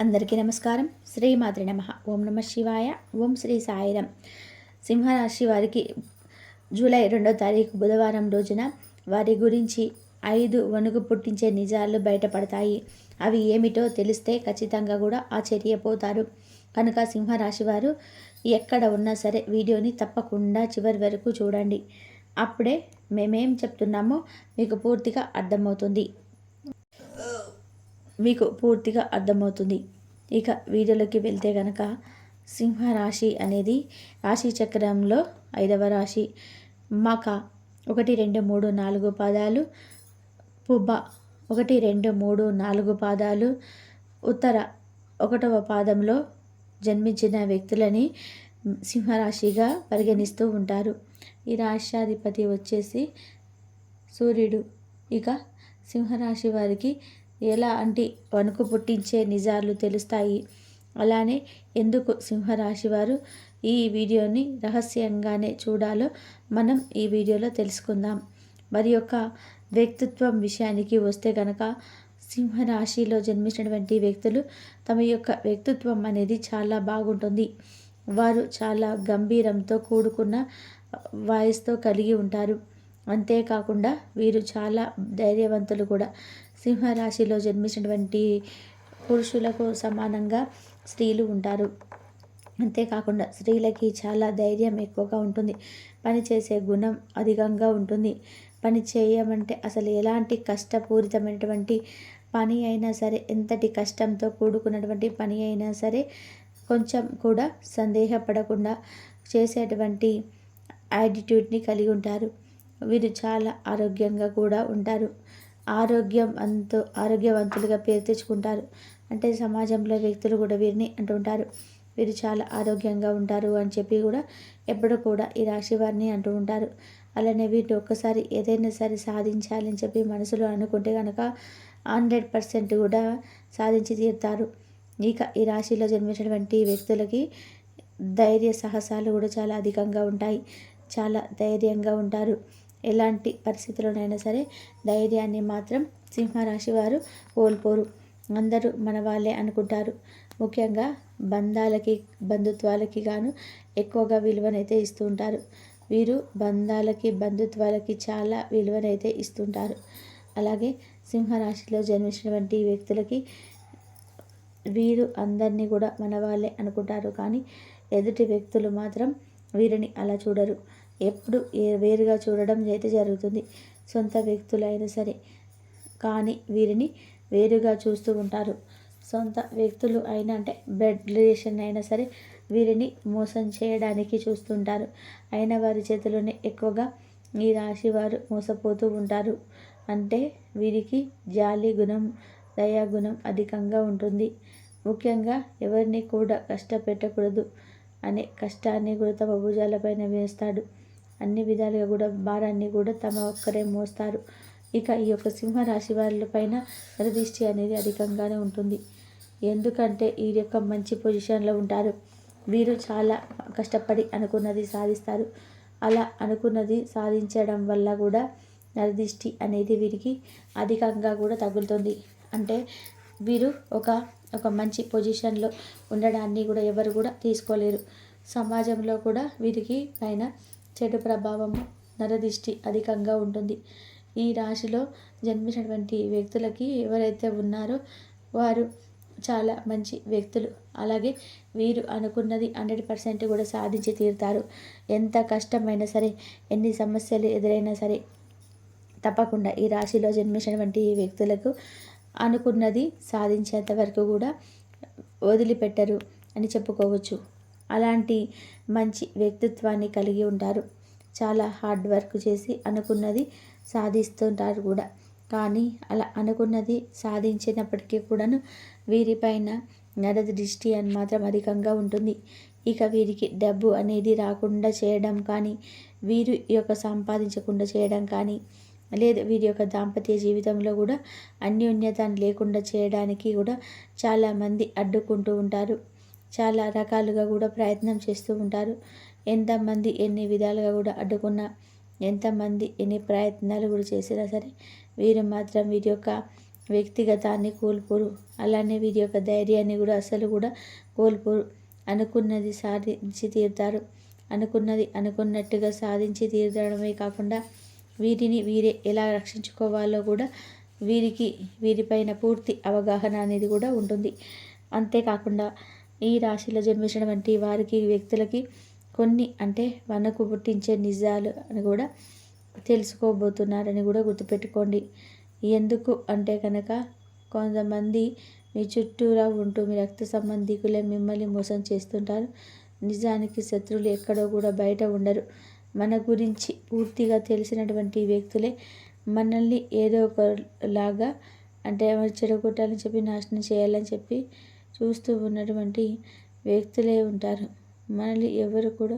అందరికీ నమస్కారం. శ్రీమాత్రే నమః. ఓం నమ శివాయ. ఓం శ్రీ సాయిరాం. సింహరాశి వారికి జూలై 2వ తారీఖు బుధవారం రోజున వారి గురించి 5 వణుకు పుట్టించే నిజాలు బయటపడతాయి. అవి ఏమిటో తెలిస్తే ఖచ్చితంగా కూడా ఆశ్చర్యపోతారు. కనుక సింహరాశి వారు ఎక్కడ ఉన్నా సరే వీడియోని తప్పకుండా చివరి వరకు చూడండి. అప్పుడే మేమేం చెప్తున్నామో మీకు పూర్తిగా అర్థమవుతుంది. ఇక వీడియోలోకి వెళ్తే కనుక సింహరాశి అనేది రాశి చక్రంలో 5వ రాశి. మక 1, 2, 3, 4 పాదాలు, పుబ్బ 1, 2, 3, 4 పాదాలు, ఉత్తర 1వ పాదంలో జన్మించిన వ్యక్తులని సింహరాశిగా పరిగణిస్తూ ఉంటారు. ఈ రాష్ట్రాధిపతి వచ్చేసి సూర్యుడు. ఇక సింహరాశి వారికి ఎలాంటి వణుకు పుట్టించే నిజాలు తెలుస్తాయి, అలానే ఎందుకు సింహరాశి వారు ఈ వీడియోని రహస్యంగానే చూడాలో మనం ఈ వీడియోలో తెలుసుకుందాం. మరి యొక్క వ్యక్తిత్వం విషయానికి వస్తే కనుక సింహరాశిలో జన్మించినటువంటి వ్యక్తులు తమ యొక్క వ్యక్తిత్వం అనేది చాలా బాగుంటుంది. వారు చాలా గంభీరంతో కూడుకున్న వాయిస్తో కలిగి ఉంటారు. అంతేకాకుండా వీరు చాలా ధైర్యవంతులు కూడా. సింహరాశిలో జన్మించినటువంటి పురుషులకు సమానంగా స్త్రీలు ఉంటారు. అంతేకాకుండా స్త్రీలకి చాలా ధైర్యం ఎక్కువగా ఉంటుంది. పని చేసే గుణం అధికంగా ఉంటుంది. పని చేయమంటే అసలు ఎలాంటి కష్టపూరితమైనటువంటి పని అయినా సరే, ఎంతటి కష్టంతో కూడుకున్నటువంటి పని అయినా సరే కొంచెం కూడా సందేహపడకుండా చేసేటువంటి యాటిట్యూడ్ని కలిగి ఉంటారు. వీరు చాలా ఆరోగ్యంగా కూడా ఉంటారు. ఆరోగ్యవంతులుగా పేరు తెచ్చుకుంటారు. అంటే సమాజంలో వ్యక్తులు కూడా వీరిని అంటుంటారు, వీరు చాలా ఆరోగ్యంగా ఉంటారు అని చెప్పి కూడా ఎప్పుడు కూడా ఈ రాశి వారిని అంటూ ఉంటారు. అలానే వీరు ఒక్కసారి ఏదైనా సరే సాధించాలని చెప్పి మనసులో అనుకుంటే కనుక 100% కూడా సాధించి తీరుతారు. ఇక ఈ రాశిలో జన్మించినటువంటి వ్యక్తులకి ధైర్య సాహసాలు కూడా చాలా అధికంగా ఉంటాయి. చాలా ధైర్యంగా ఉంటారు. ఎలాంటి పరిస్థితుల్లోనైనా సరే ధైర్యాన్ని మాత్రం సింహరాశి వారు కోల్పోరు. అందరూ మన వాళ్ళే అనుకుంటారు. ముఖ్యంగా బంధుత్వాలకి గాను ఎక్కువగా విలువనైతే ఇస్తూ ఉంటారు. వీరు బంధుత్వాలకి చాలా విలువనైతే ఇస్తుంటారు. అలాగే సింహరాశిలో జన్మించినటువంటి వ్యక్తులకి వీరు అందరినీ కూడా మన వాళ్ళే అనుకుంటారు. కానీ ఎదుటి వ్యక్తులు మాత్రం వీరిని అలా చూడరు. ఎప్పుడు వేరుగా చూడడం అయితే జరుగుతుంది. సొంత వ్యక్తులైనా సరే కానీ వీరిని వేరుగా చూస్తూ ఉంటారు. సొంత వ్యక్తులు అయినా అంటే బ్లడ్ రిలేషన్ అయినా సరే వీరిని మోసం చేయడానికి చూస్తుంటారు. అయిన వారి చేతిలోనే ఎక్కువగా ఈ రాశి వారు మోసపోతూ ఉంటారు. అంటే వీరికి జాలి గుణం, దయా గుణం అధికంగా ఉంటుంది. ముఖ్యంగా ఎవరిని కూడా కష్టపెట్టకూడదు అనే కష్టాన్ని కూడా తమ భుజాలపైన వేస్తాడు. అన్ని విధాలుగా కూడా భారాన్ని కూడా తమ ఒక్కరే మోస్తారు. ఇక ఈ యొక్క సింహరాశి వారిపైన దృష్టి అనేది అధికంగానే ఉంటుంది. ఎందుకంటే ఈ యొక్క మంచి పొజిషన్లో ఉంటారు. వీరు చాలా కష్టపడి అనుకున్నది సాధిస్తారు. అలా అనుకున్నది సాధించడం వల్ల కూడా నరదిష్టి అనేది వీరికి అధికంగా కూడా తగులుతుంది. అంటే వీరు ఒక మంచి పొజిషన్లో ఉండడాన్ని కూడా ఎవరు కూడా తీసుకోలేరు. సమాజంలో కూడా వీరికి పైన చెడు ప్రభావము, నరదిష్టి అధికంగా ఉంటుంది. ఈ రాశిలో జన్మించినటువంటి వ్యక్తులకి ఎవరైతే ఉన్నారో వారు చాలా మంచి వ్యక్తులు. అలాగే వీరు అనుకున్నది 100% కూడా సాధించి తీరుతారు. ఎంత కష్టమైనా సరే, ఎన్ని సమస్యలు ఎదురైనా సరే తప్పకుండా ఈ రాశిలో జన్మించినటువంటి వ్యక్తులకు అనుకున్నది సాధించేంత వరకు కూడా వదిలిపెట్టరు అని చెప్పుకోవచ్చు. అలాంటి మంచి వ్యక్తిత్వాన్ని కలిగి ఉంటారు. చాలా హార్డ్ వర్క్ చేసి అనుకున్నది సాధిస్తుంటారు కూడా. కానీ అలా అనుకున్నది సాధించినప్పటికీ కూడాను వీరిపైన నరదృష్టి అని మాత్రం అధికంగా ఉంటుంది. ఇక వీరికి డబ్బు అనేది రాకుండా చేయడం కానీ, వీరు యొక్క సంపాదించకుండా చేయడం కానీ, లేదు వీరి యొక్క దాంపత్య జీవితంలో కూడా అన్యోన్యత లేకుండా చేయడానికి కూడా చాలామంది అడ్డుకుంటూ ఉంటారు. చాలా రకాలుగా కూడా ప్రయత్నం చేస్తూ ఉంటారు. ఎంతమంది ఎన్ని విధాలుగా కూడా అడ్డుకున్నా, ఎంతమంది ఎన్ని ప్రయత్నాలు కూడా చేసినా సరే వీరు మాత్రం వీరి యొక్క వ్యక్తిగతాన్ని కోల్పోరు. అలానే వీరి యొక్క ధైర్యాన్ని కూడా అసలు కూడా కోల్పోరు. అనుకున్నది సాధించి తీరుతారు. అనుకున్నది అనుకున్నట్టుగా సాధించి తీరడమే కాకుండా వీరిని వీరే ఎలా రక్షించుకోవాలో కూడా వీరిపైన పూర్తి అవగాహన అనేది కూడా ఉంటుంది. అంతేకాకుండా ఈ రాశిలో జన్మించినటువంటి వారికి వ్యక్తులకి కొన్ని అంటే వనకు పుట్టించే నిజాలు అని కూడా తెలుసుకోబోతున్నారని కూడా గుర్తుపెట్టుకోండి. ఎందుకు అంటే కనుక కొంతమంది మీ చుట్టూరా ఉంటూ మీ రక్త సంబంధికులే మిమ్మల్ని మోసం చేస్తుంటారు. నిజానికి శత్రువులు ఎక్కడో కూడా బయట ఉండరు. మన గురించి పూర్తిగా తెలిసినటువంటి వ్యక్తులే మనల్ని ఏదో ఒకలాగా అంటే చెడగొట్టాలని చెప్పి నాశనం చేయాలని చెప్పి చూస్తూ ఉన్నటువంటి వ్యక్తులే ఉంటారు. మనల్ని ఎవరు కూడా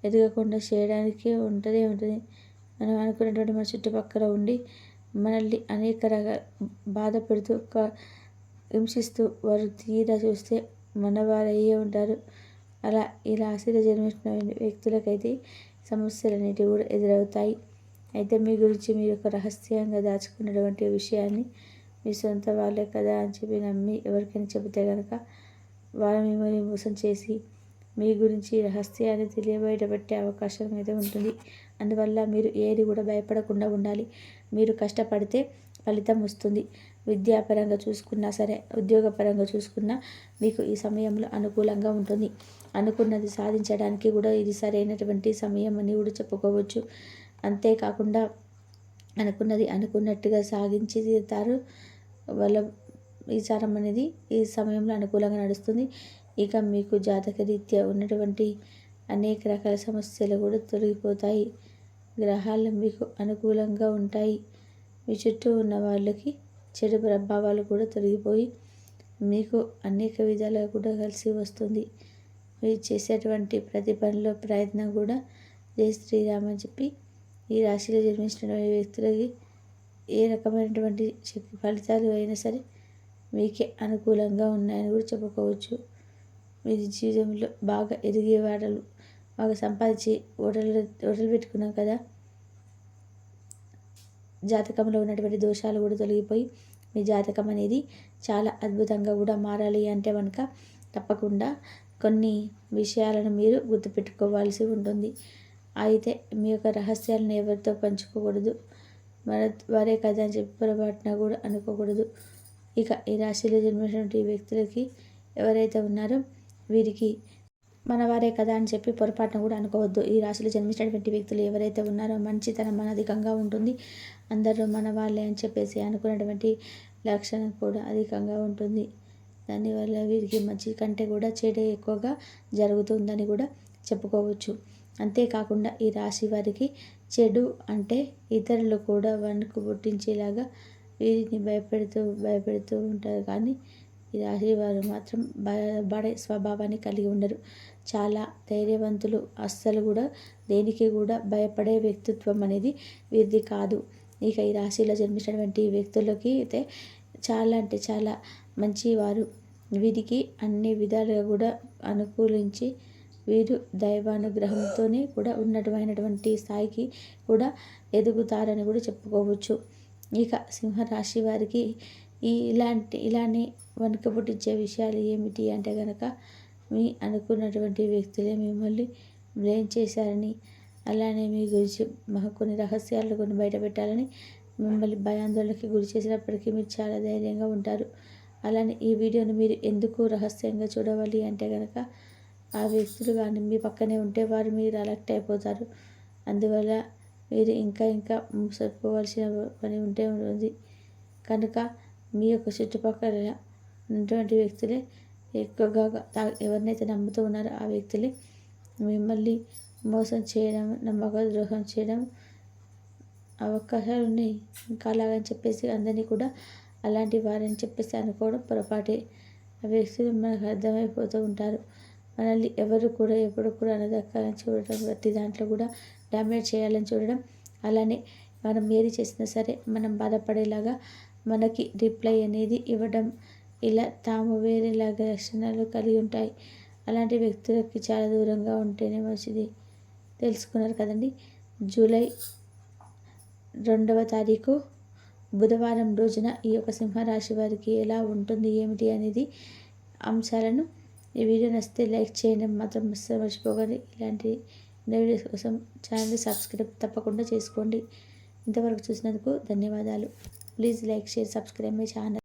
ఎదగకుండా చేయడానికి ఉంటుంది. మనం అనుకున్నటువంటి మన చుట్టుపక్కల ఉండి మనల్ని అనేక రకాల బాధ పెడుతూ హింసిస్తూ వారు తీరా చూస్తే మన వారయ్యే ఉంటారు. అలా ఈ రాశిలో జన్మించిన వ్యక్తులకైతే సమస్యలు అనేటివి కూడా ఎదురవుతాయి. అయితే మీ గురించి మీరు ఒక రహస్యంగా దాచుకున్నటువంటి విషయాన్ని మీ సొంత వాళ్ళే కదా అని చెప్పి నమ్మి ఎవరికైనా చెబితే కనుక వారు మిమ్మల్ని మోసం చేసి మీ గురించి రహస్యాన్ని బయటపెట్టే అవకాశం అయితే ఉంటుంది. అందువల్ల మీరు ఏది కూడా భయపడకుండా ఉండాలి. మీరు కష్టపడితే ఫలితం వస్తుంది. విద్యాపరంగా చూసుకున్నా సరే, ఉద్యోగపరంగా చూసుకున్నా మీకు ఈ సమయంలో అనుకూలంగా ఉంటుంది. అనుకున్నది సాధించడానికి కూడా ఇది సరైనటువంటి సమయం అని కూడా చెప్పుకోవచ్చు. అంతేకాకుండా అనుకున్నది అనుకున్నట్టుగా సాగించి తీరుతారు. వాళ్ళ విచారం అనేది ఈ సమయంలో అనుకూలంగా నడుస్తుంది. ఇక మీకు జాతకరీత్యా ఉన్నటువంటి అనేక రకాల సమస్యలు కూడా తొలగిపోతాయి. గ్రహాలు మీకు అనుకూలంగా ఉంటాయి. మీ చుట్టూ ఉన్న వాళ్ళకి చెడు ప్రభావాలు కూడా తొలగిపోయి మీకు అనేక విధాలుగా కూడా కలిసి వస్తుంది. మీరు చేసేటువంటి ప్రతి పనిలో ప్రయత్నం కూడా జై శ్రీరామ్ అని చెప్పి ఈ రాశిలో జన్మించిన వ్యక్తులకి ఏ రకమైనటువంటి శక్తి ఫలితాలు అయినా సరే మీకే అనుకూలంగా ఉన్నాయని కూడా చెప్పుకోవచ్చు. మీరు జీవితంలో బాగా ఎదిగే వాడలు బాగా సంపాదించి హోటల్ పెట్టుకున్నాం కదా, జాతకంలో ఉన్నటువంటి దోషాలు కూడా తొలగిపోయి మీ జాతకం అనేది చాలా అద్భుతంగా కూడా మారాలి అంటే కనుక తప్పకుండా కొన్ని విషయాలను మీరు గుర్తుపెట్టుకోవాల్సి ఉంటుంది. అయితే మీ యొక్క రహస్యాలను ఎవరితో పంచుకోకూడదు. వారే కదా అని చెప్పి పొరపాటున కూడా అనుకోకూడదు. ఇక ఈ రాశిలో జన్మించినటువంటి వ్యక్తులకి ఎవరైతే ఉన్నారో వీరికి మన వారే కదా అని చెప్పి పొరపాటున కూడా అనుకోవద్దు. ఈ రాశిలో జన్మించినటువంటి వ్యక్తులు ఎవరైతే ఉన్నారో మంచితనం అధికంగా ఉంటుంది. అందరూ మన వాళ్ళే అని చెప్పేసి అనుకున్నటువంటి లక్షణం కూడా అధికంగా ఉంటుంది. దానివల్ల వీరికి మంచి కంటే కూడా చెడు ఎక్కువగా జరుగుతుందని కూడా చెప్పుకోవచ్చు. అంతేకాకుండా ఈ రాశి వారికి చెడు అంటే ఇతరులు కూడా వణుకు పుట్టించేలాగా వీరిని భయపెడుతూ ఉంటారు. కానీ ఈ రాశి వారు మాత్రం భయపడే స్వభావాన్ని కలిగి ఉండరు. చాలా ధైర్యవంతులు. అస్సలు కూడా దేనికి కూడా భయపడే వ్యక్తిత్వం అనేది వీరిది కాదు. ఇక ఈ రాశిలో జన్మించినటువంటి వ్యక్తులకి అయితే చాలా అంటే చాలా మంచివారు. వీరికి అన్ని విధాలుగా కూడా అనుకూలించి వీరు దైవానుగ్రహంతోనే కూడా ఉన్నతమైనటువంటి స్థాయికి కూడా ఎదుగుతారని కూడా చెప్పుకోవచ్చు. ఇక సింహరాశి వారికి ఇలానే వణుకు పుట్టించే విషయాలు ఏమిటి అంటే కనుక మీ అనుకున్నటువంటి వ్యక్తులే మిమ్మల్ని బ్లేమ్ చేశారని, అలానే మీ గురించి కొన్ని రహస్యాలు కొన్ని బయట పెట్టాలని మిమ్మల్ని భయాందోళనకి గురి చేసినప్పటికీ మీరు చాలా ధైర్యంగా ఉంటారు. అలానే ఈ వీడియోను మీరు ఎందుకు రహస్యంగా చూడవాలి అంటే కనుక ఆ వ్యక్తులు కానీ మీ పక్కనే ఉంటే వారు మీరు అలర్ట్ అయిపోతారు. అందువల్ల మీరు ఇంకా మోసపోవాల్సిన పని ఉంటుంది. కనుక మీ యొక్క చుట్టుపక్కల ఉన్నటువంటి వ్యక్తులే ఎక్కువగా ఎవరినైతే నమ్ముతూ ఉన్నారో ఆ వ్యక్తులే మిమ్మల్ని మోసం చేయడం, నమ్మక ద్రోహం చేయడం అవకాశాలు ఉన్నాయి. ఇంకా అలాగని చెప్పేసి అందరినీ కూడా అలాంటి వారని చెప్పేసి అనుకోవడం పొరపాటే. ఆ వ్యక్తులు మనకు అర్థమైపోతూ ఉంటారు. మనల్ని ఎవరు కూడా ఎప్పుడు కూడా అనదక్కాలని చూడటం, ప్రతి దాంట్లో కూడా డామినేట్ చేయాలని చూడడం, అలానే మనం ఏది చేసినా సరే మనం బాధపడేలాగా మనకి రిప్లై అనేది ఇవ్వడం, ఇలా తాము వేరేలాగా లక్షణాలు కలిగి ఉంటాయి. అలాంటి వ్యక్తులకి చాలా దూరంగా ఉంటేనే మంచిది. తెలుసుకున్నారు కదండి. జూలై 2వ తారీఖు బుధవారం రోజున ఈ యొక్క సింహరాశి వారికి ఎలా ఉంటుంది ఏమిటి అనేది అంశాలను ఈ వీడియో నచ్చితే లైక్ చేయడం మాత్రం అస్సలు మర్చిపోకండి. ఇలాంటి వీడియోస్ కోసం ఛానల్ని సబ్స్క్రైబ్ తప్పకుండా చేసుకోండి. ఇంతవరకు చూసినందుకు ధన్యవాదాలు. Please like share subscribe my channel.